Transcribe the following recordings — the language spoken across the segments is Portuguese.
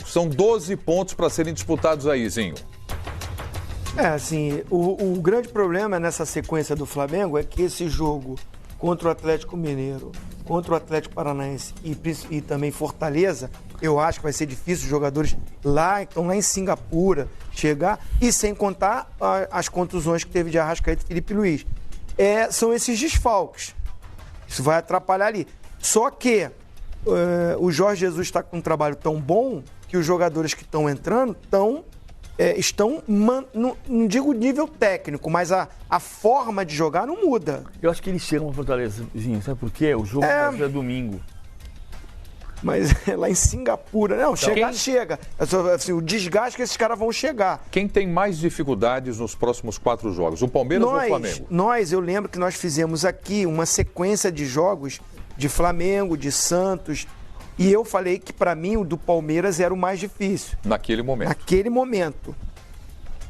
São 12 pontos para serem disputados aí, Zinho. Assim, o grande problema nessa sequência do Flamengo é que esse jogo contra o Atlético Mineiro, contra o Atlético Paranaense e também Fortaleza, eu acho que vai ser difícil os jogadores estão lá em Singapura chegar, e sem contar as contusões que teve de Arrascaeta e Felipe Luiz. São esses desfalques. Isso vai atrapalhar ali. Só que o Jorge Jesus está com um trabalho tão bom que os jogadores que estão entrando estão, não digo nível técnico, mas a forma de jogar não muda. Eu acho que eles chegam a Fortalezinho, sabe por quê? O jogo é domingo. Mas lá em Singapura, não, então, chega. Assim, o desgaste que esses caras vão chegar. Quem tem mais dificuldades nos próximos 4 jogos, o Palmeiras ou o Flamengo? Eu lembro que nós fizemos aqui uma sequência de jogos de Flamengo, de Santos, e eu falei que para mim o do Palmeiras era o mais difícil. Naquele momento.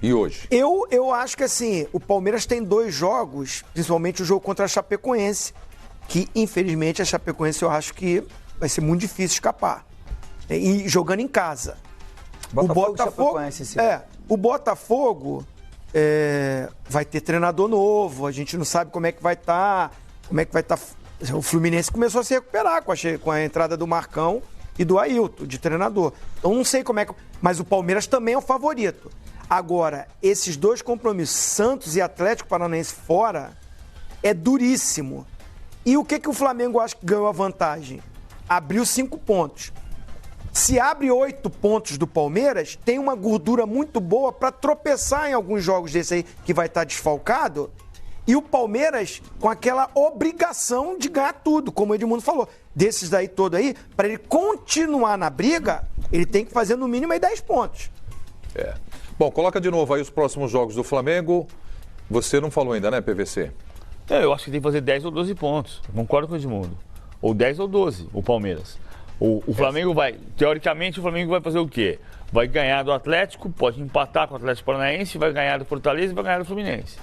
E hoje? Eu acho que assim, o Palmeiras tem 2 jogos, principalmente o jogo contra a Chapecoense, que infelizmente a Chapecoense eu acho que vai ser muito difícil escapar. E jogando em casa. O Botafogo vai ter treinador novo, a gente não sabe como é que vai estar. O Fluminense começou a se recuperar com a entrada do Marcão e do Ailton, de treinador. Então não sei como é que... Mas o Palmeiras também é o favorito. Agora, esses 2 compromissos, Santos e Atlético Paranaense fora, é duríssimo. E o que o Flamengo acha que ganhou a vantagem? Abriu 5 pontos. Se abre 8 pontos do Palmeiras, tem uma gordura muito boa para tropeçar em alguns jogos desse aí que vai estar desfalcado. E o Palmeiras com aquela obrigação de ganhar tudo, como o Edmundo falou. Desses daí todo aí, para ele continuar na briga, ele tem que fazer no mínimo aí 10 pontos. Bom, coloca de novo aí os próximos jogos do Flamengo. Você não falou ainda, né, PVC? Eu acho que tem que fazer 10 ou 12 pontos. Concordo com o Edmundo. Ou 10 ou 12, o Palmeiras. O Flamengo teoricamente, o Flamengo vai fazer o quê? Vai ganhar do Atlético, pode empatar com o Atlético Paranaense, vai ganhar do Fortaleza e vai ganhar do Fluminense.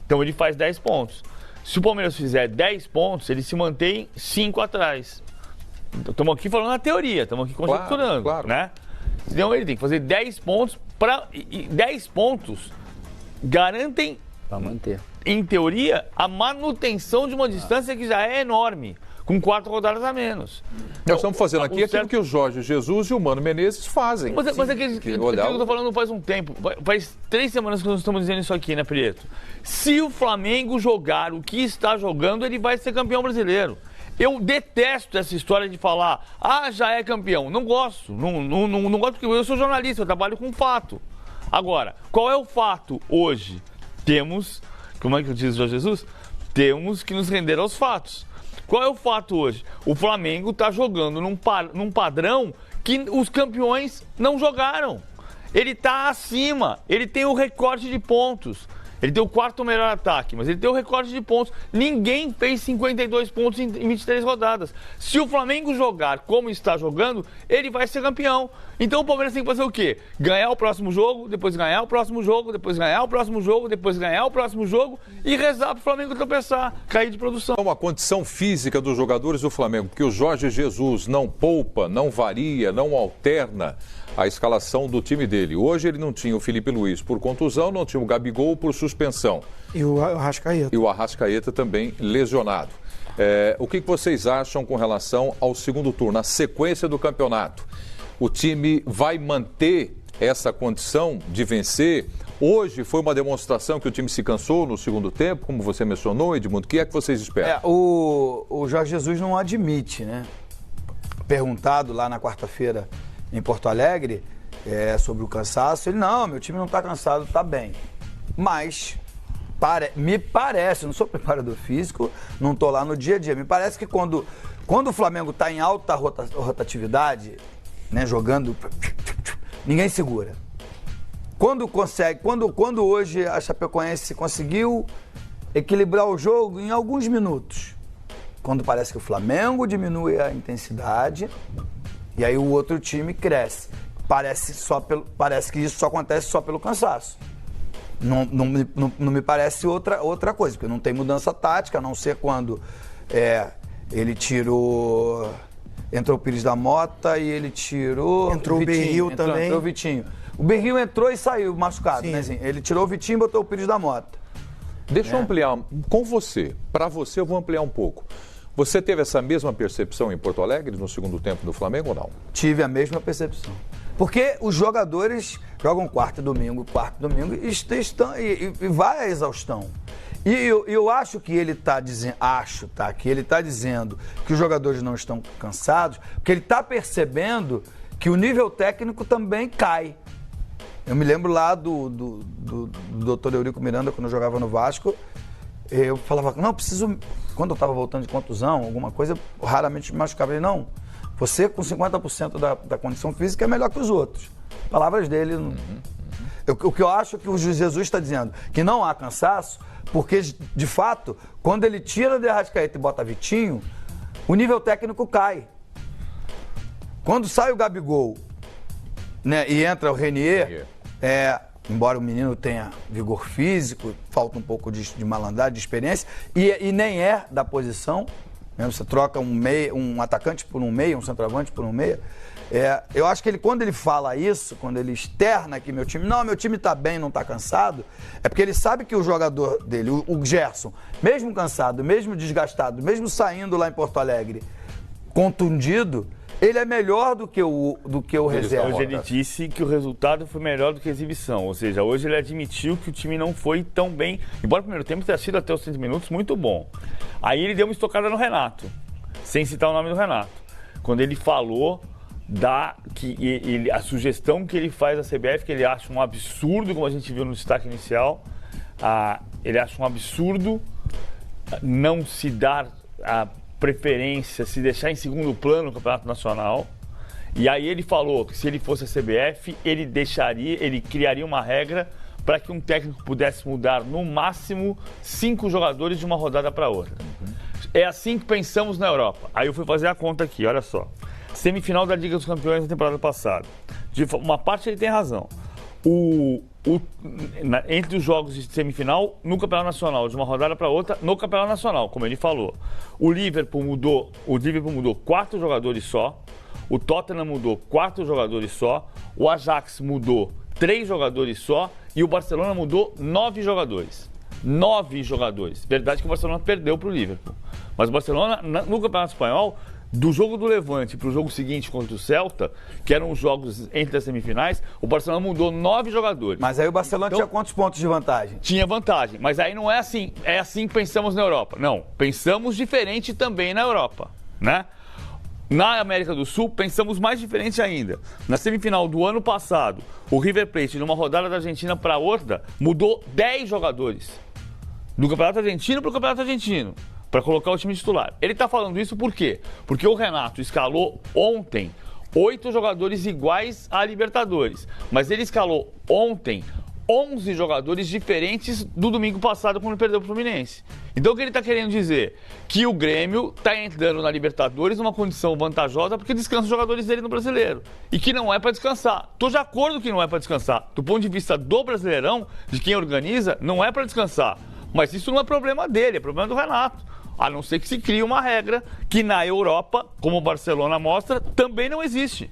Então ele faz 10 pontos. Se o Palmeiras fizer 10 pontos, ele se mantém 5 atrás. Estamos aqui falando na teoria, estamos aqui conjecturando, claro. Né? Então ele tem que fazer 10 pontos e 10 pontos garantem, para manter, em teoria, a manutenção de uma distância que já é enorme, com 4 rodadas a menos. Nós estamos fazendo aqui aquilo que o Jorge Jesus e o Mano Menezes fazem. Mas é que eu estou falando faz um tempo, faz 3 semanas que nós estamos dizendo isso aqui, né, Prieto? Se o Flamengo jogar o que está jogando, ele vai ser campeão brasileiro. Eu detesto essa história de falar, já é campeão. Não gosto, não gosto porque eu sou jornalista, eu trabalho com fato. Agora, qual é o fato hoje? Como é que eu disse, Jorge Jesus? Temos que nos render aos fatos. Qual é o fato hoje? O Flamengo está jogando num padrão que os campeões não jogaram. Ele está acima, ele tem o recorde de pontos. Ele tem o 4º melhor ataque, mas ele tem o recorde de pontos. Ninguém fez 52 pontos em 23 rodadas. Se o Flamengo jogar como está jogando, ele vai ser campeão. Então o Palmeiras tem que fazer o quê? Ganhar o próximo jogo, depois ganhar o próximo jogo, depois ganhar o próximo jogo, depois ganhar o próximo jogo e rezar para o Flamengo tropeçar, cair de produção. Uma condição física dos jogadores do Flamengo, porque o Jorge Jesus não poupa, não varia, não alterna a escalação do time dele. Hoje ele não tinha o Felipe Luiz por contusão, não tinha o Gabigol por suspensão. E o Arrascaeta. E o Arrascaeta também lesionado. O que vocês acham com relação ao segundo turno, a sequência do campeonato? O time vai manter essa condição de vencer? Hoje foi uma demonstração que o time se cansou no segundo tempo, como você mencionou, Edmundo. O que é que vocês esperam? O Jorge Jesus não admite, né? Perguntado lá na quarta-feira em Porto Alegre, sobre o cansaço, ele, não, meu time não está cansado, está bem. Mas, me parece, eu não sou preparador físico, não estou lá no dia a dia, me parece que quando o Flamengo está em alta rotatividade, né, jogando, ninguém segura. Quando hoje a Chapecoense conseguiu equilibrar o jogo em alguns minutos, quando parece que o Flamengo diminui a intensidade, e aí o outro time cresce. Parece que isso só acontece só pelo cansaço. Não me parece outra coisa, porque não tem mudança tática, a não ser quando ele tira o entrou o Pires da Mota e ele tirou... Entrou o Berril também. Entrou o Vitinho. O Berril entrou e saiu machucado, né? Assim, ele tirou o Vitinho e botou o Pires da Mota. Deixa eu ampliar com você. Para você, eu vou ampliar um pouco. Você teve essa mesma percepção em Porto Alegre no segundo tempo do Flamengo ou não? Tive a mesma percepção. Porque os jogadores jogam quarto e domingo e vai à exaustão. E eu acho que ele está dizendo, que ele está dizendo que os jogadores não estão cansados, porque ele está percebendo que o nível técnico também cai. Eu me lembro lá do Dr. Eurico Miranda, quando eu jogava no Vasco, eu falava, não, preciso... Quando eu estava voltando de contusão, alguma coisa, eu raramente me machucava. Ele, não, você com 50% da condição física é melhor que os outros. Palavras dele. O que eu acho que o Jesus está dizendo, que não há cansaço, porque, de fato, quando ele tira de Arrascaeta e bota Vitinho, o nível técnico cai. Quando sai o Gabigol, né, e entra o Renier, embora o menino tenha vigor físico, falta um pouco de malandragem, de experiência, e nem é da posição, né? Você troca um atacante por um meia, um centroavante por um meia. Eu acho que quando ele fala isso, quando ele externa que meu time tá bem, não tá cansado, é porque ele sabe que o jogador dele, o Gerson, mesmo cansado, mesmo desgastado, mesmo saindo lá em Porto Alegre, contundido, ele é melhor do que o reserva. Hoje ele disse que o resultado foi melhor do que a exibição. Ou seja, hoje ele admitiu que o time não foi tão bem. Embora o primeiro tempo tenha sido até os 30 minutos muito bom. Aí ele deu uma estocada no Renato, sem citar o nome do Renato. Quando ele falou a sugestão que ele faz à CBF, que ele acha um absurdo, como a gente viu no destaque inicial, ele acha um absurdo não se dar a preferência, se deixar em segundo plano no Campeonato Nacional. E aí ele falou que se ele fosse a CBF, ele criaria uma regra para que um técnico pudesse mudar no máximo 5 jogadores de uma rodada para outra. É assim que pensamos na Europa. Aí eu fui fazer a conta aqui, olha só. Semifinal da Liga dos Campeões da temporada passada. Uma parte ele tem razão. Entre os jogos de semifinal no Campeonato Nacional, de uma rodada para outra, no Campeonato Nacional, como ele falou. O Liverpool mudou 4 jogadores só, o Tottenham mudou 4 jogadores só, o Ajax mudou 3 jogadores só e o Barcelona mudou 9 jogadores. 9 jogadores. Verdade que o Barcelona perdeu para o Liverpool. Mas o Barcelona, no Campeonato Espanhol, do jogo do Levante para o jogo seguinte contra o Celta, que eram os jogos entre as semifinais, o Barcelona mudou 9 jogadores. Mas aí o Barcelona tinha quantos pontos de vantagem? Tinha vantagem, mas aí não é assim. É assim que pensamos na Europa. Não, pensamos diferente também na Europa, né? Na América do Sul, pensamos mais diferente ainda. Na semifinal do ano passado, o River Plate, numa rodada da Argentina para outra, mudou 10 jogadores. Do Campeonato Argentino para o Campeonato Argentino, para colocar o time titular. Ele está falando isso por quê? Porque o Renato escalou ontem 8 jogadores iguais à Libertadores. Mas ele escalou ontem 11 jogadores diferentes do domingo passado, quando perdeu para o Fluminense. Então o que ele está querendo dizer? Que o Grêmio está entrando na Libertadores numa condição vantajosa porque descansa os jogadores dele no Brasileiro. E que não é para descansar. Estou de acordo que não é para descansar. Do ponto de vista do Brasileirão, de quem organiza, não é para descansar. Mas isso não é problema dele, é problema do Renato. A não ser que se crie uma regra que na Europa, como o Barcelona mostra, também não existe.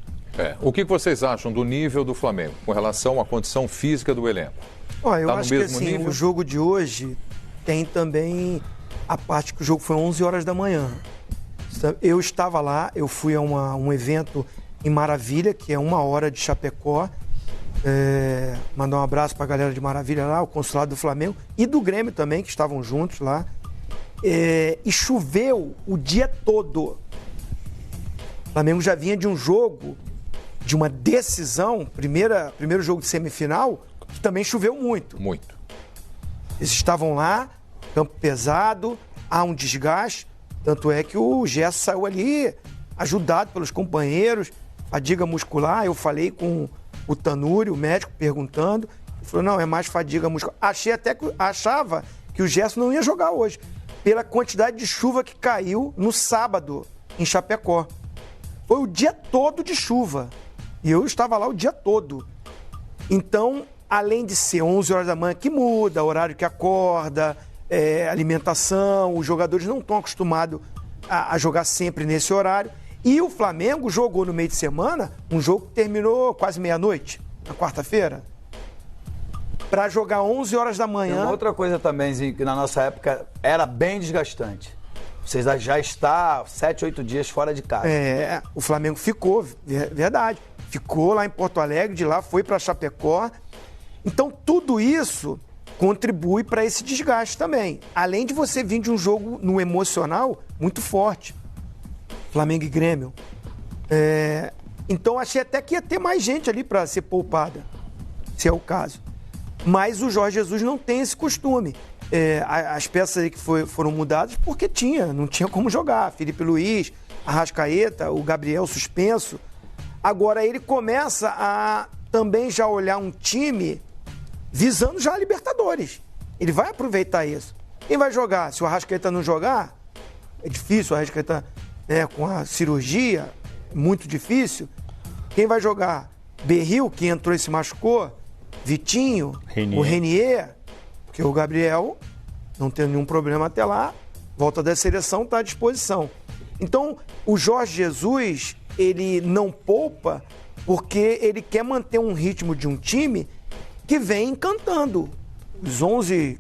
O que vocês acham do nível do Flamengo com relação à condição física do elenco? Eu acho que assim, o jogo de hoje tem também a parte que o jogo foi 11 horas da manhã. Eu estava lá, eu fui a um evento em Maravilha, que é 1 hora de Chapecó. Mandar um abraço para a galera de Maravilha lá, o consulado do Flamengo e do Grêmio também, que estavam juntos lá. E choveu o dia todo. O Flamengo já vinha de um jogo, de uma decisão, primeiro jogo de semifinal, que também choveu muito. Muito. Eles estavam lá, campo pesado, há um desgaste, tanto é que o Gerson saiu ali ajudado pelos companheiros, fadiga muscular. Eu falei com o Tanuri, o médico, perguntando, ele falou, não, é mais fadiga muscular. Achava que o Gerson não ia jogar hoje, pela quantidade de chuva que caiu no sábado em Chapecó. Foi o dia todo de chuva. E eu estava lá o dia todo. Então, além de ser 11 horas da manhã, que muda, horário que acorda, alimentação, os jogadores não estão acostumados a jogar sempre nesse horário. E o Flamengo jogou no meio de semana um jogo que terminou quase meia-noite, na quarta-feira, para jogar 11 horas da manhã. Tem uma outra coisa também, Zinho, que na nossa época era bem desgastante. Você já está 7, 8 dias fora de casa. O Flamengo ficou, verdade. Ficou lá em Porto Alegre, de lá foi para Chapecó. Então, tudo isso contribui para esse desgaste também. Além de você vir de um jogo no emocional muito forte. Flamengo e Grêmio. Então, achei até que ia ter mais gente ali para ser poupada, se é o caso. Mas o Jorge Jesus não tem esse costume. As peças aí que foram mudadas porque não tinha como jogar. Felipe Luiz, Arrascaeta, o Gabriel suspenso. Agora ele começa a também já olhar um time visando já a Libertadores. Ele vai aproveitar isso. Quem vai jogar? Se o Arrascaeta não jogar, é difícil, o Arrascaeta com a cirurgia, muito difícil. Quem vai jogar? Berril, que entrou e se machucou, Vitinho, o Renier, porque o Gabriel não tem nenhum problema até lá, volta da seleção, está à disposição. Então, o Jorge Jesus, ele não poupa porque ele quer manter um ritmo de um time que vem encantando. Os 11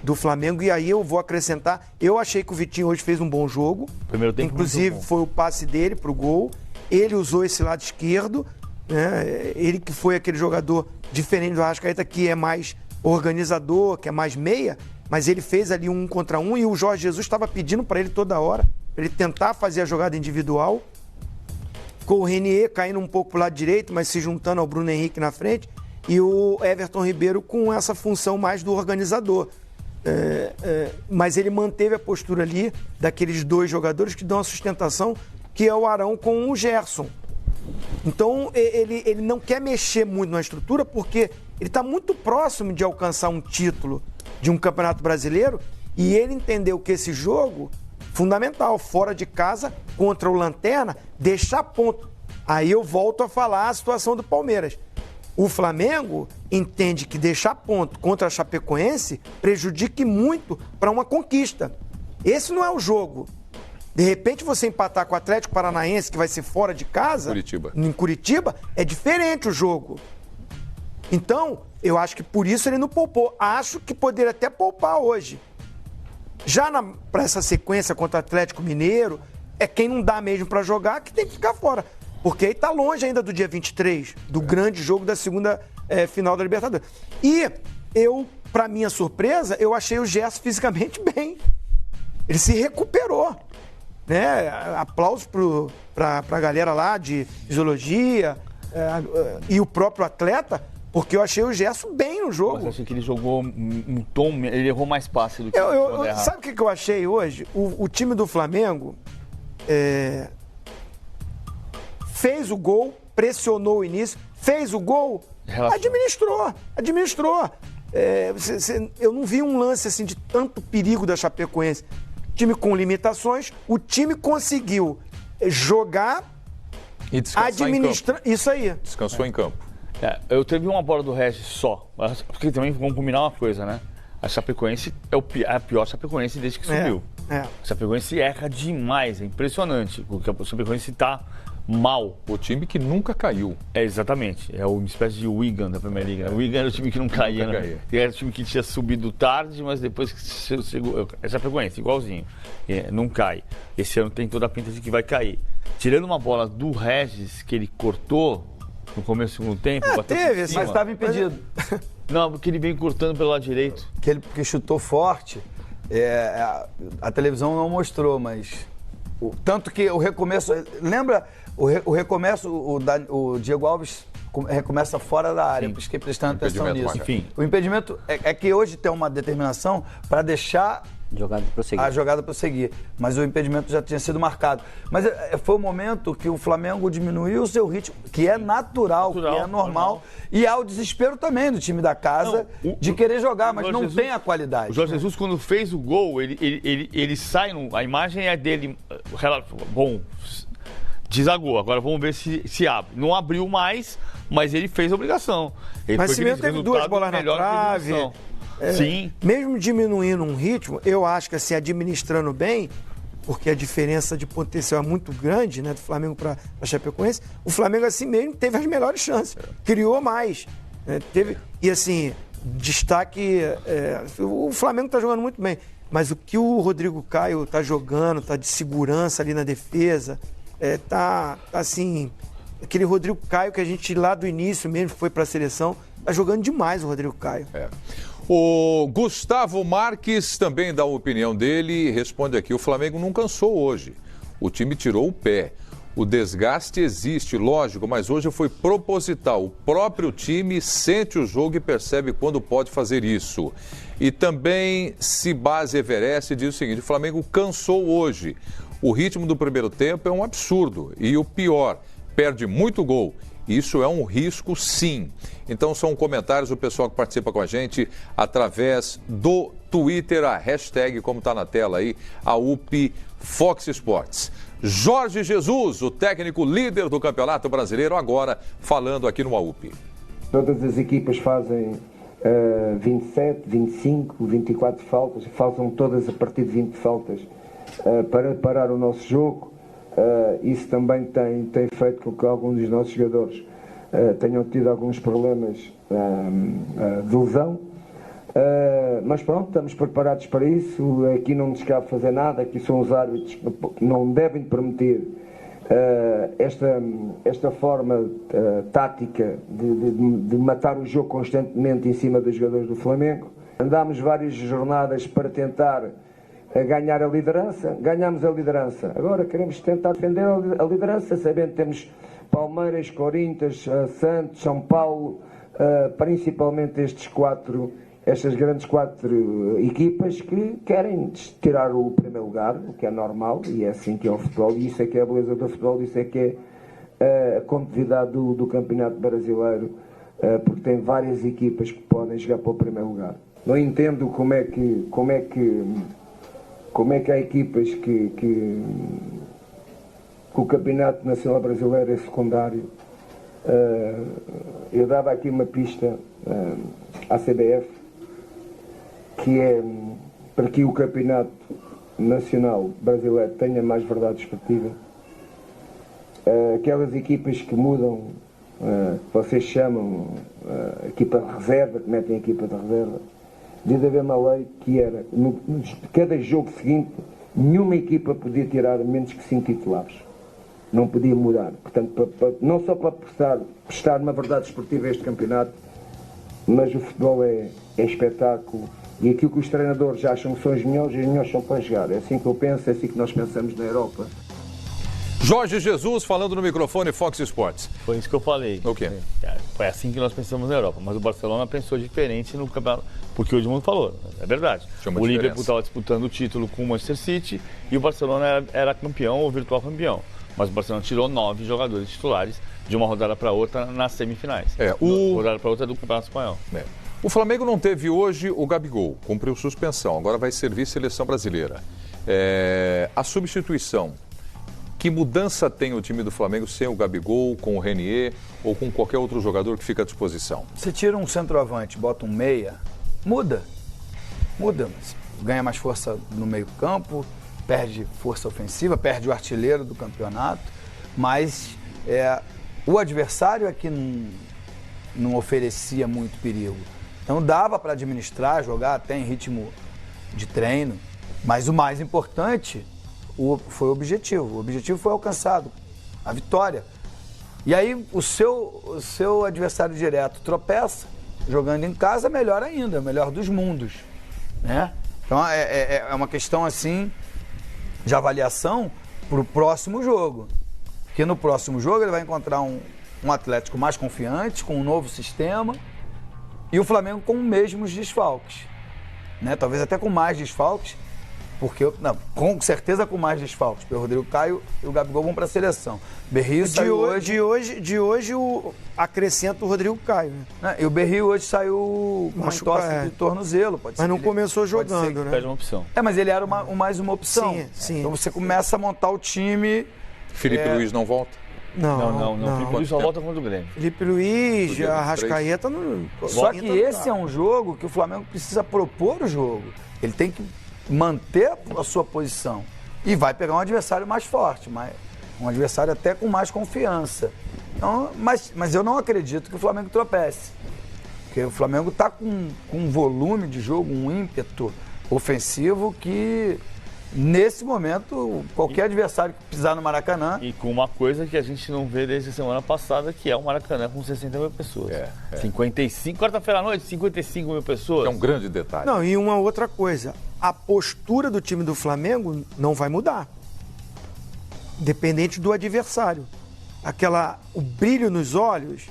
do Flamengo, e aí eu vou acrescentar, eu achei que o Vitinho hoje fez um bom jogo. Primeiro tempo inclusive foi o passe dele pro gol, ele usou esse lado esquerdo, né? Ele que foi aquele jogador diferente do Arrascaeta, que é mais organizador, que é mais meia, mas ele fez ali um contra um e o Jorge Jesus estava pedindo para ele toda hora, para ele tentar fazer a jogada individual. Ficou o Renier caindo um pouco pro lado direito, mas se juntando ao Bruno Henrique na frente, e o Everton Ribeiro com essa função mais do organizador. Mas ele manteve a postura ali daqueles dois jogadores que dão a sustentação, que é o Arão com o Gerson. Então ele não quer mexer muito na estrutura porque ele está muito próximo de alcançar um título de um Campeonato Brasileiro e ele entendeu que esse jogo, fundamental, fora de casa, contra o Lanterna, deixar ponto. Aí eu volto a falar a situação do Palmeiras. O Flamengo entende que deixar ponto contra a Chapecoense prejudique muito para uma conquista. Esse não é o jogo. De repente você empatar com o Atlético Paranaense, que vai ser fora de casa, em Curitiba, é diferente o jogo. Então, eu acho que por isso ele não poupou. Acho que poderia até poupar hoje. Já para essa sequência contra o Atlético Mineiro, é quem não dá mesmo para jogar que tem que ficar fora. Porque aí está longe ainda do dia 23, do grande jogo da segunda final da Libertadores. E eu, para minha surpresa, eu achei o Gerson fisicamente bem. Ele se recuperou. Né? Aplausos para a galera lá de fisiologia e o próprio atleta, porque eu achei o Gerson bem no jogo. Mas eu achei que ele jogou um tom, ele errou mais passe do que sabe o que eu achei hoje? O time do Flamengo fez o gol, pressionou o início, fez o gol, administrou. Eu não vi um lance assim de tanto perigo da Chapecoense. Time com limitações, o time conseguiu jogar e administrar. Isso aí. Descansou em campo. Eu teve uma bola do Regis só, porque também vamos combinar uma coisa, né? A Chapecoense é a pior Chapecoense desde que subiu. A Chapecoense erra demais, é impressionante, porque a Chapecoense tá mal. O time que nunca caiu. Exatamente. É uma espécie de Wigan da Premier League. O Wigan era o time que não caía, né? Era o time que tinha subido tarde, mas depois que chegou. É Chapecoense, igualzinho. Não cai. Esse ano tem toda a pinta de que vai cair. Tirando uma bola do Regis, que ele cortou no começo do segundo tempo, bateu mas estava impedido. Não, porque ele vem cortando pelo lado direito. Porque chutou forte. A televisão não mostrou, mas. Tanto que o recomeço. Lembra? O recomeço, o Diego Alves recomeça fora da área. Sim. Fiquei prestando atenção nisso. Enfim. O impedimento é que hoje tem uma determinação para deixar a jogada prosseguir. Mas o impedimento já tinha sido marcado. Mas foi o momento que o Flamengo diminuiu o seu ritmo, que é natural, que é normal. E há o desespero também do time da casa de querer jogar, mas não tem a qualidade. O Jorge Jesus, quando fez o gol, ele sai, a imagem é dele, bom, desagou. Agora vamos ver se abre. Não abriu mais, mas ele fez a obrigação. Mas se mesmo teve duas bolas na trave. Sim. Mesmo diminuindo um ritmo, eu acho que assim, administrando bem, porque a diferença de potencial é muito grande, né, do Flamengo para a Chapecoense. O Flamengo, assim mesmo, teve as melhores chances, criou mais. Né, e assim, destaque, o Flamengo está jogando muito bem, mas o que o Rodrigo Caio está jogando, está de segurança ali na defesa, tá assim, aquele Rodrigo Caio que a gente lá do início mesmo foi para a seleção, está jogando demais o Rodrigo Caio. O Gustavo Marques também dá a opinião dele e responde aqui: o Flamengo não cansou hoje, o time tirou o pé. O desgaste existe, lógico, mas hoje foi proposital. O próprio time sente o jogo e percebe quando pode fazer isso. E também Cibase Everest diz o seguinte: o Flamengo cansou hoje. O ritmo do primeiro tempo é um absurdo. E o pior, perde muito gol. Isso é um risco, sim. Então são comentários do pessoal que participa com a gente através do Twitter, a hashtag, como está na tela aí, a UP Fox Sports. Jorge Jesus, o técnico líder do Campeonato Brasileiro, agora falando aqui no AUP. Todas as equipas fazem 27, 25, 24 faltas, faltam todas a partir de 20 faltas para parar o nosso jogo. Isso também tem feito com que alguns dos nossos jogadores tenham tido alguns problemas de lesão. Mas pronto, estamos preparados para isso. Aqui não nos cabe fazer nada, aqui são os árbitros que não devem permitir esta forma tática de matar o jogo constantemente em cima dos jogadores do Flamengo. Andámos várias jornadas para tentar ganhar a liderança, ganhámos a liderança. Agora queremos tentar defender a liderança, sabendo que temos Palmeiras, Corinthians, Santos, São Paulo, principalmente estas grandes 4 equipas que querem tirar o primeiro lugar, o que é normal, e é assim que é o futebol, e isso é que é a beleza do futebol, isso é que é a competitividade do Campeonato Brasileiro, porque tem várias equipas que podem jogar para o primeiro lugar. Não entendo como é que há equipas que o Campeonato Nacional Brasileiro é secundário. Eu dava aqui uma pista à CBF, que é para que o Campeonato Nacional Brasileiro tenha mais verdade esportiva. Aquelas equipas que mudam, que vocês chamam equipa de reserva, que metem a equipa de reserva, devia haver uma lei que era, cada jogo seguinte, nenhuma equipa podia tirar menos que 5 titulares. Não podia mudar. Portanto, não só para prestar uma verdade esportiva a este campeonato, mas o futebol é espetáculo. E aquilo que os treinadores acham que são os melhores são para jogar. É assim que eu penso, é assim que nós pensamos na Europa. Jorge Jesus falando no microfone Fox Sports. Foi isso que eu falei. O quê? Foi assim que nós pensamos na Europa, mas o Barcelona pensou diferente no campeonato, porque o Edmundo falou, é verdade. O Liverpool estava disputando o título com o Manchester City e o Barcelona era campeão ou virtual campeão. Mas o Barcelona tirou 9 jogadores titulares de uma rodada para outra nas semifinais. Rodada para outra do Campeonato Espanhol. O Flamengo não teve hoje o Gabigol, cumpriu suspensão, agora vai servir seleção brasileira. A substituição, que mudança tem o time do Flamengo sem o Gabigol, com o Renier ou com qualquer outro jogador que fica à disposição? Você tira um centroavante, bota um meia, muda, ganha mais força no meio campo, perde força ofensiva, perde o artilheiro do campeonato, mas o adversário é que não oferecia muito perigo. Então dava para administrar, jogar até em ritmo de treino, mas o mais importante foi o objetivo. O objetivo foi alcançado, a vitória. E aí o seu adversário direto tropeça, jogando em casa, melhor ainda, melhor dos mundos, né? Então é uma questão assim de avaliação para o próximo jogo. Porque no próximo jogo ele vai encontrar um Atlético mais confiante, com um novo sistema, e o Flamengo com os mesmos desfalques, né? Talvez até com mais desfalques, com certeza com mais desfalques, porque o Rodrigo Caio e o Gabigol vão para a seleção. Berrio saiu hoje. De hoje acrescenta o Rodrigo Caio, né? E o Berrio hoje saiu com entorse de tornozelo, pode ser. Mas não começou jogando, né? Perde uma opção. Mas ele era mais uma opção. Sim. Então você começa a montar o time. Felipe Luiz não volta? Não. Felipe Luiz só volta contra o Grêmio. Felipe Luiz, a Arrascaeta não. Só que esse é um jogo que o Flamengo precisa propor o jogo. Ele tem que manter a sua posição. E vai pegar um adversário mais forte, um adversário até com mais confiança. Então, mas eu não acredito que o Flamengo tropece. Porque o Flamengo está com um volume de jogo, um ímpeto ofensivo que, nesse momento, qualquer adversário que pisar no Maracanã... E com uma coisa que a gente não vê desde a semana passada, que é o Maracanã com 60 mil pessoas. 55, quarta-feira à noite, 55 mil pessoas. É um grande detalhe. Não, e uma outra coisa, a postura do time do Flamengo não vai mudar. Dependente do adversário. O brilho nos olhos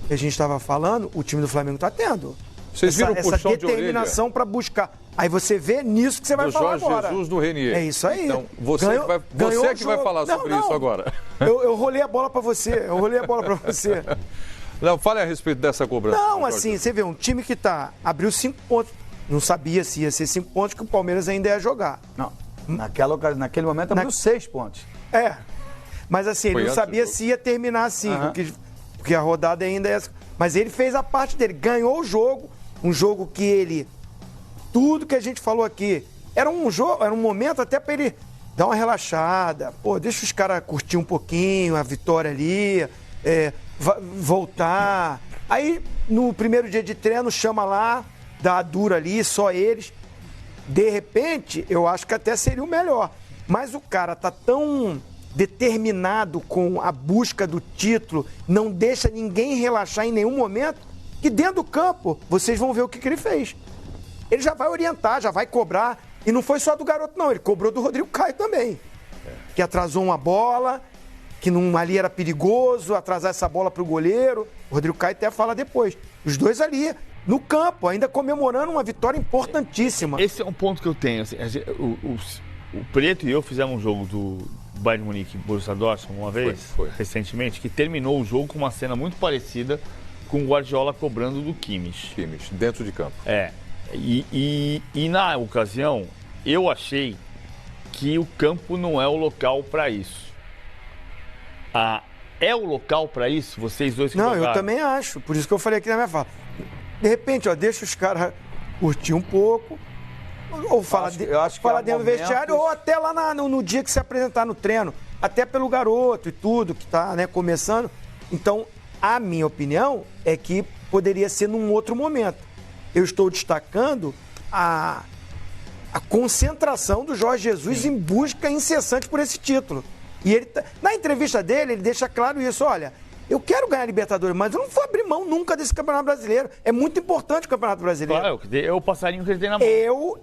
que a gente estava falando, o time do Flamengo está tendo. Vocês viram o puxão essa determinação para buscar. Aí você vê nisso que você vai falar Jorge agora. Jesus do Renier. É isso aí. Então, você que vai falar sobre isso agora. Eu rolei a bola para você. Não, fale a respeito dessa cobrança. Não, assim, você vê, um time que abriu 5 pontos. Não sabia se ia ser 5 pontos, que o Palmeiras ainda ia jogar. Não, naquele momento abriu 6 pontos. Mas assim, ele não sabia se ia terminar assim, porque a rodada ainda é... Mas ele fez a parte dele, ganhou o jogo, um jogo que ele... Tudo que a gente falou aqui, era um momento até para ele dar uma relaxada, deixa os caras curtir um pouquinho a vitória ali, voltar. Aí, no primeiro dia de treino, chama lá, dá a dura ali, só eles. De repente, eu acho que até seria o melhor. Mas o cara tá tão determinado com a busca do título, não deixa ninguém relaxar em nenhum momento, que dentro do campo vocês vão ver o que ele fez. Ele já vai orientar, já vai cobrar. E não foi só do garoto, não. Ele cobrou do Rodrigo Caio também. Que atrasou uma bola, que ali era perigoso, atrasar essa bola pro goleiro. O Rodrigo Caio até fala depois. Os dois ali, no campo, ainda comemorando uma vitória importantíssima. Esse é um ponto que eu tenho. Assim, o Preto e eu fizemos um jogo do Bayern de Munique e Borussia Dortmund uma vez, recentemente, que terminou o jogo com uma cena muito parecida com o Guardiola cobrando do Kimmich. Kimmich, dentro de campo. E na ocasião, eu achei que o campo não é o local para isso. É o local para isso? Vocês dois que jogaram? Eu também acho. Por isso que eu falei aqui na minha fala. De repente, deixa os caras curtir um pouco, ou fala dentro do vestiário, ou até lá no dia que se apresentar no treino, até pelo garoto e tudo, que está começando. Então, a minha opinião é que poderia ser num outro momento. Eu estou destacando a concentração do Jorge Jesus em busca incessante por esse título. E ele, na entrevista dele, ele deixa claro isso. Olha, eu quero ganhar a Libertadores, mas eu não vou abrir mão nunca desse Campeonato Brasileiro. É muito importante o Campeonato Brasileiro. Claro, é o passarinho que ele tem na mão.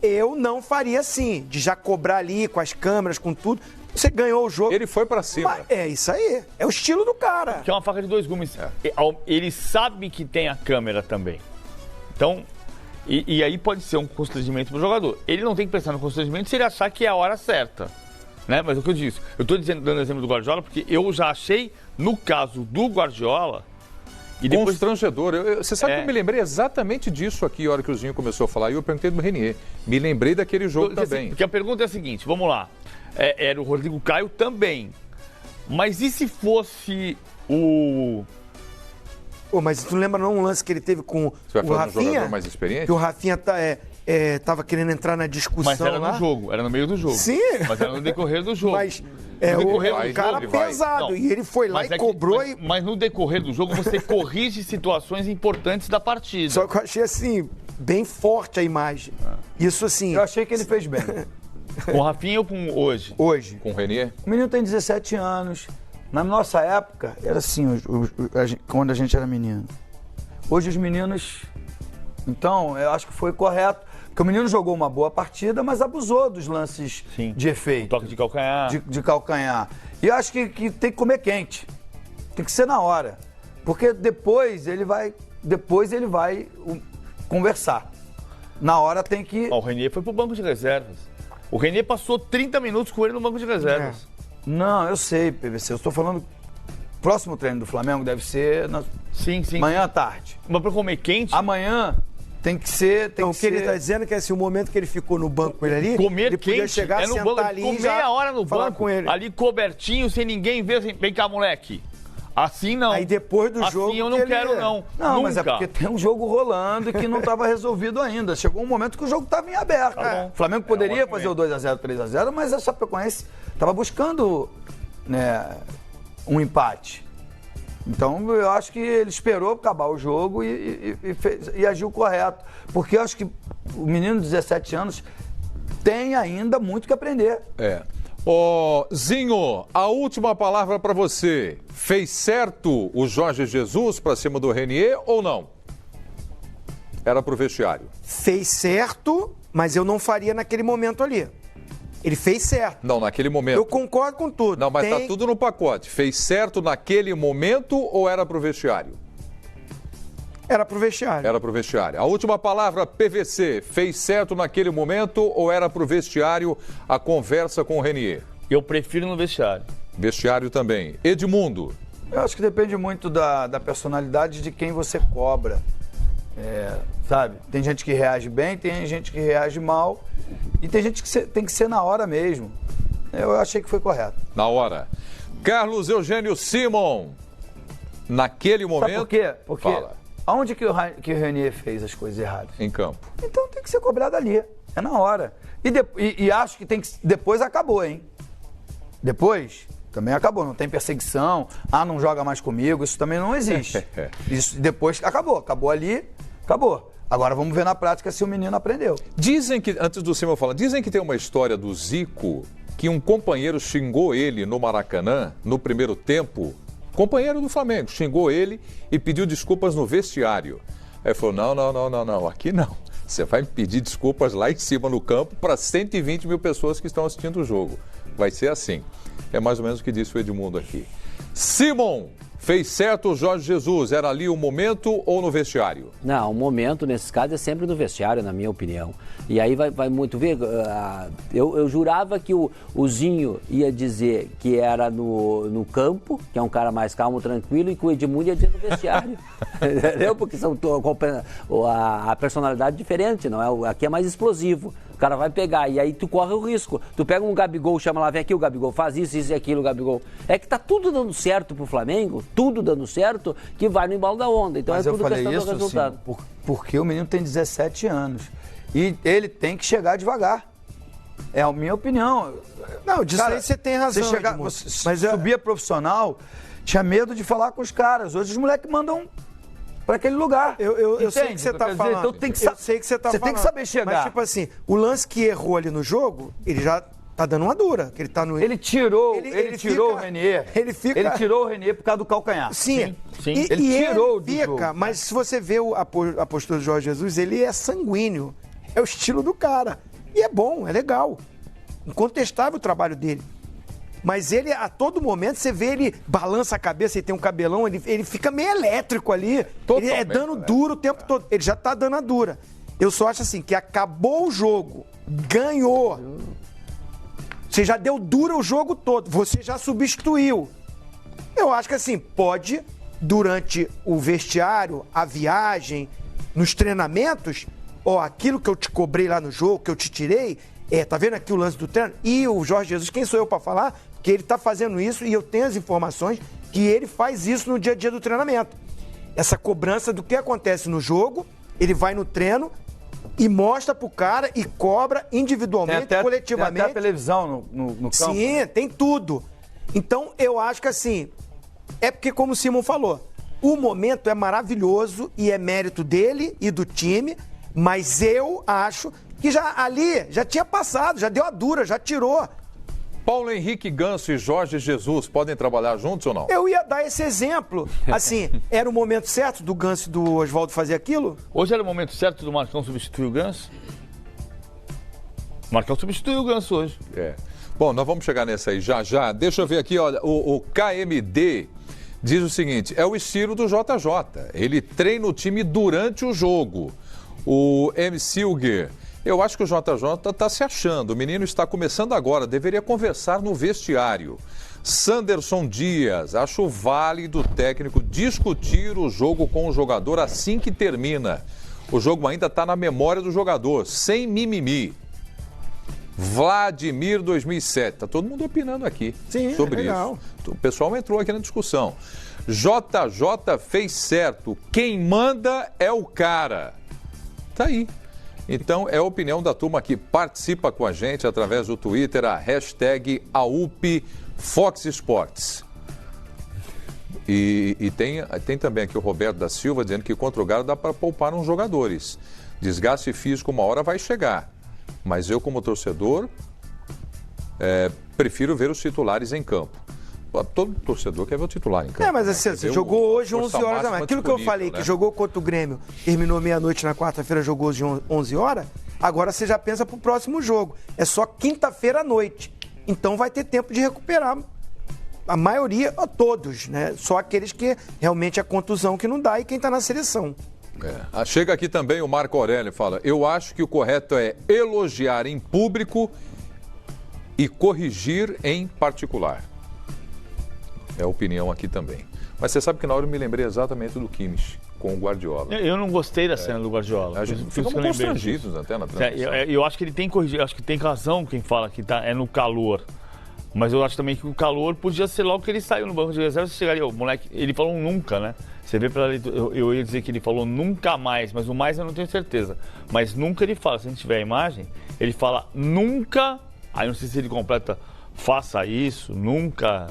Eu não faria assim, de já cobrar ali com as câmeras, com tudo. Você ganhou o jogo. Ele foi pra cima. Mas é isso aí. É o estilo do cara. Que é uma faca de dois gumes. Ele sabe que tem a câmera também. Então, e aí pode ser um constrangimento pro jogador. Ele não tem que pensar no constrangimento se ele achar que é a hora certa. Né? Mas é o que eu disse. Eu estou dando exemplo do Guardiola porque eu já achei, no caso do Guardiola... E depois... Constrangedor. Você sabe que eu me lembrei exatamente disso aqui, a hora que o Zinho começou a falar, e eu perguntei do Renier. Me lembrei daquele jogo também. Porque a pergunta é a seguinte, vamos lá. Era o Rodrigo Caio também. Mas e se fosse o... mas tu não lembra não um lance que ele teve com Você vai o falar Rafinha? De um jogador mais experiente? Que o Rafinha tava querendo entrar na discussão. Mas era no jogo, era no meio do jogo. Sim. Mas era no decorrer do jogo. Mas o cara pesado. Não, e ele foi lá e cobrou. Mas no decorrer do jogo você corrige situações importantes da partida. Só que eu achei assim, bem forte a imagem. Isso assim... Eu achei que ele fez bem. Com o Rafinha ou com hoje? Hoje. Com o Renier? O menino tem 17 anos. Na nossa época, era assim, quando a gente era menino. Hoje os meninos... Então, eu acho que foi correto. Porque o menino jogou uma boa partida, mas abusou dos lances de efeito. Toque de calcanhar. De calcanhar. E eu acho que tem que comer quente. Tem que ser na hora. Porque depois ele vai conversar. Na hora tem que... O Renier foi pro banco de reservas. O Renier passou 30 minutos com ele no banco de reservas. Não, eu sei, PVC. Eu estou falando... Próximo treino do Flamengo deve ser manhã à tarde. Mas para comer quente? Amanhã tem que ser... Então, o que ele está dizendo é que assim, o momento que ele ficou no banco com ele ali... Comer ele podia quente, chegar, no sentar banco, ali comer e já a hora no falar banco, com ele. ali cobertinho, sem ninguém ver. Vem cá, moleque. Assim não. Aí depois do jogo... Assim eu não quero, não. Não, Nunca. mas é porque tem um jogo rolando e que não estava resolvido ainda. Chegou um momento que o jogo estava em aberto. Tá O Flamengo poderia fazer o 2x0, 3x0, mas a Chapecoense estava buscando, né, um empate. Então eu acho que ele esperou acabar o jogo e agiu correto. Porque eu acho que o menino de 17 anos tem ainda muito que aprender. Ô, Zinho, a última palavra para você. Fez certo o Jorge Jesus para cima do Renier ou não? Era pro vestiário. Fez certo, mas eu não faria naquele momento ali. Ele fez certo. Não, naquele momento. Eu concordo com tudo. Não, mas tá tudo no pacote. Fez certo naquele momento ou era pro vestiário? Era pro vestiário. Era pro vestiário. A última palavra, PVC. Fez certo naquele momento ou era pro vestiário a conversa com o Renier? Eu prefiro no vestiário. Vestiário também. Edmundo. Eu acho que depende muito da personalidade de quem você cobra. Sabe? Tem gente que reage bem, tem gente que reage mal. E tem gente que tem que ser na hora mesmo. Eu achei que foi correto. Na hora. Carlos Eugênio Simon. Naquele momento... Sabe por quê? Porque Fala. aonde que o Renier fez as coisas erradas? Em campo. Então tem que ser cobrado ali. É na hora. E acho que tem que... Depois acabou, hein? Depois também acabou. Não tem perseguição. Não joga mais comigo. Isso também não existe. Isso depois acabou. Acabou ali, acabou. Agora vamos ver na prática se o menino aprendeu. Dizem que, antes do Simon falar, dizem que tem uma história do Zico que um companheiro xingou ele no Maracanã, no primeiro tempo. Companheiro do Flamengo, xingou ele e pediu desculpas no vestiário. Aí ele falou, não, aqui não. Você vai me pedir desculpas lá em cima no campo para 120 mil pessoas que estão assistindo o jogo. Vai ser assim. É mais ou menos o que disse o Edmundo aqui. Simon, fez certo o Jorge Jesus? Era ali o momento ou no vestiário? Não, o momento nesse caso é sempre no vestiário, na minha opinião. E aí vai muito ver. Eu jurava que o Zinho ia dizer que era no campo, que é um cara mais calmo, tranquilo, e que o Edmundo ia dizer no vestiário. Entendeu? Porque são a personalidade diferente, não é? Aqui é mais explosivo. O cara vai pegar e aí tu corre o risco. Tu pega um Gabigol, chama lá, vem aqui o Gabigol, faz isso e aquilo, Gabigol. É que tá tudo dando certo pro Flamengo, tudo dando certo, que vai no embalo da onda. Então mas é tudo questão do resultado. Sim, porque o menino tem 17 anos e ele tem que chegar devagar. É a minha opinião. Não, disso aí você tem razão. Mas subia profissional, tinha medo de falar com os caras. Hoje os moleques mandam para aquele lugar. Eu sei que você tá falando. Então tem que eu sei que você tá falando. Você tem que saber chegar. Mas tipo assim, o lance que errou ali no jogo, ele já tá dando uma dura. Que ele tá no... Ele tirou o Renier. Ele tirou o Renier por causa do calcanhar. Sim. Ele tirou do jogo. Mas se você vê a postura do Jorge Jesus, ele é sanguíneo. É o estilo do cara. E é bom, é legal. Incontestável o trabalho dele. Mas ele, a todo momento, você vê ele balança a cabeça, ele tem um cabelão, ele fica meio elétrico ali. Ele é dando duro o tempo todo. Ele já tá dando a dura. Eu só acho assim, que acabou o jogo, ganhou. Você já deu dura o jogo todo, você já substituiu. Eu acho que assim, pode, durante o vestiário, a viagem, nos treinamentos, aquilo que eu te cobrei lá no jogo, que eu te tirei, tá vendo aqui o lance do treino? E o Jorge Jesus, quem sou eu para falar? Que ele tá fazendo isso e eu tenho as informações que ele faz isso no dia a dia do treinamento. Essa cobrança do que acontece no jogo, ele vai no treino e mostra pro cara e cobra individualmente, coletivamente. Tem até a televisão no campo. Sim, tem tudo. Então, eu acho que assim, é porque como o Simon falou, o momento é maravilhoso e é mérito dele e do time, mas eu acho que já tinha passado, já deu a dura, já tirou. Paulo Henrique Ganso e Jorge Jesus podem trabalhar juntos ou não? Eu ia dar esse exemplo. Assim, era o momento certo do Ganso e do Oswaldo fazer aquilo? Hoje era o momento certo do Marcão substituir o Ganso? O Marcão substituiu o Ganso hoje. Bom, nós vamos chegar nessa aí já. Deixa eu ver aqui, olha, o KMD diz o seguinte, é o estilo do JJ. Ele treina o time durante o jogo. O M. Silger... Eu acho que o JJ está se achando. O menino está começando agora, deveria conversar no vestiário. Sanderson Dias, acho válido o técnico discutir o jogo com o jogador assim que termina. O jogo ainda está na memória do jogador, sem mimimi. Vladimir 2007, está todo mundo opinando aqui sobre isso. O pessoal entrou aqui na discussão. JJ fez certo. Quem manda é o cara. Tá aí. Então, é a opinião da turma que participa com a gente através do Twitter, a hashtag #AUPFoxSports. E tem também aqui o Roberto da Silva dizendo que contra o Galo dá para poupar uns jogadores. Desgaste físico uma hora vai chegar. Mas eu, como torcedor, prefiro ver os titulares em campo. Todo torcedor quer ver o titular em campo. Mas assim, você jogou hoje 11 horas da manhã. Aquilo que eu falei, né? que jogou contra o Grêmio, terminou meia-noite na quarta-feira, jogou hoje 11 horas, agora você já pensa pro próximo jogo. É só quinta-feira à noite. Então vai ter tempo de recuperar. A maioria, todos, né? Só aqueles que realmente é contusão que não dá e quem tá na seleção. Chega aqui também o Marco Aurélio e fala: eu acho que o correto é elogiar em público e corrigir em particular. É a opinião aqui também. Mas você sabe que na hora eu me lembrei exatamente do Kimmich com o Guardiola. Eu não gostei da cena do Guardiola. A gente ficamos constrangidos até na transmissão. Eu acho que ele tem corrigido, acho que tem razão quem fala que é no calor. Mas eu acho também que o calor podia ser logo que ele saiu no banco de reserva, você chegaria, o moleque, ele falou nunca, né? Você vê pela leitura, eu ia dizer que ele falou nunca mais, mas o mais eu não tenho certeza. Mas nunca ele fala, se a gente tiver a imagem, ele fala nunca, aí não sei se ele completa, faça isso, nunca...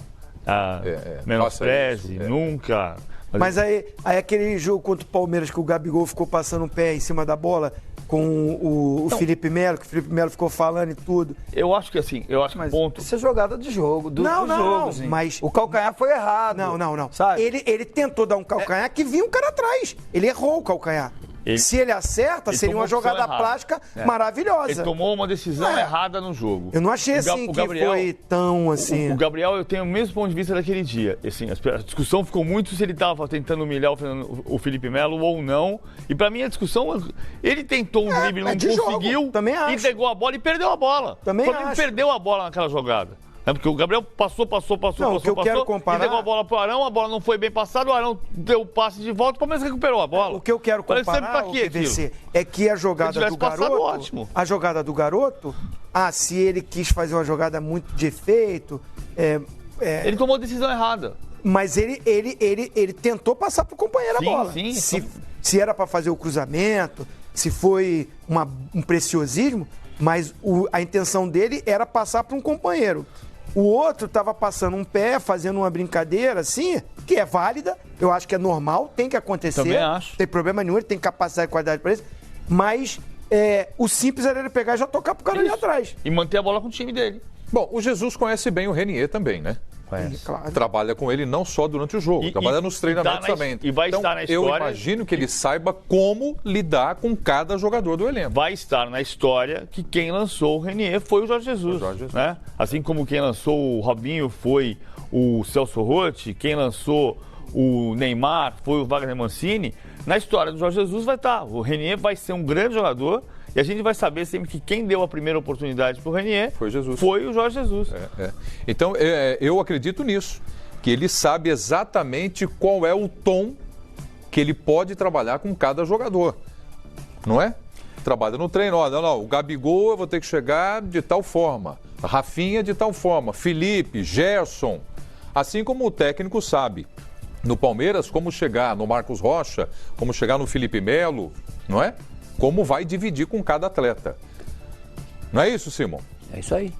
menospreze, nunca. Mas aí aquele jogo contra o Palmeiras que o Gabigol ficou passando o pé em cima da bola com o Felipe Melo, que o Felipe Melo ficou falando e tudo. Eu acho que assim, mas ponto. Isso é jogada de jogo, do jogo. Assim. Mas o calcanhar foi errado. Não. Sabe? Ele tentou dar um calcanhar que vinha um cara atrás. Ele errou o calcanhar. Se ele acerta, seria uma jogada plástica maravilhosa. Ele tomou uma decisão errada no jogo. Eu não achei assim que foi tão assim. O Gabriel, eu tenho o mesmo ponto de vista daquele dia. Assim, a discussão ficou muito se ele estava tentando humilhar o Felipe Melo ou não. E pra mim a discussão, ele tentou um drible, não conseguiu, entregou a bola e perdeu a bola. Também acho. Ele perdeu a bola naquela jogada. Porque o Gabriel passou, quero comparar... entregou a bola pro Arão, a bola não foi bem passada, o Arão deu o passe de volta, o Palmeiras recuperou a bola. O que eu quero comparar, é que a jogada do garoto... Ótimo. A jogada do garoto, se ele quis fazer uma jogada muito de efeito... Ele tomou a decisão errada. Mas ele tentou passar pro companheiro a bola. Sim. Se era para fazer o cruzamento, se foi um preciosismo, mas a intenção dele era passar para um companheiro. O outro estava passando um pé, fazendo uma brincadeira, assim, que é válida, eu acho que é normal, tem que acontecer. Também acho. Não tem problema nenhum, ele tem capacidade e qualidade para isso. Mas o simples era ele pegar e já tocar pro cara ali atrás. E manter a bola com o time dele. Bom, o Jesus conhece bem o Renier também, né? Claro. Trabalha com ele não só durante o jogo, trabalha nos treinamentos também. E vai estar na história... Eu imagino que ele saiba como lidar com cada jogador do elenco. Vai estar na história que quem lançou o Renier foi o Jorge Jesus. Né? Assim como quem lançou o Robinho foi o Celso Roth, quem lançou o Neymar foi o Wagner Mancini. Na história do Jorge Jesus vai estar. O Renier vai ser um grande jogador. E a gente vai saber sempre que quem deu a primeira oportunidade para o Renier foi o Jorge Jesus. Então, eu acredito nisso, que ele sabe exatamente qual é o tom que ele pode trabalhar com cada jogador, não é? Trabalha no treino, o Gabigol eu vou ter que chegar de tal forma, Rafinha de tal forma, Felipe, Gerson, assim como o técnico sabe. No Palmeiras, como chegar no Marcos Rocha, como chegar no Felipe Melo, não é? Como vai dividir com cada atleta. Não é isso, Simon? É isso aí.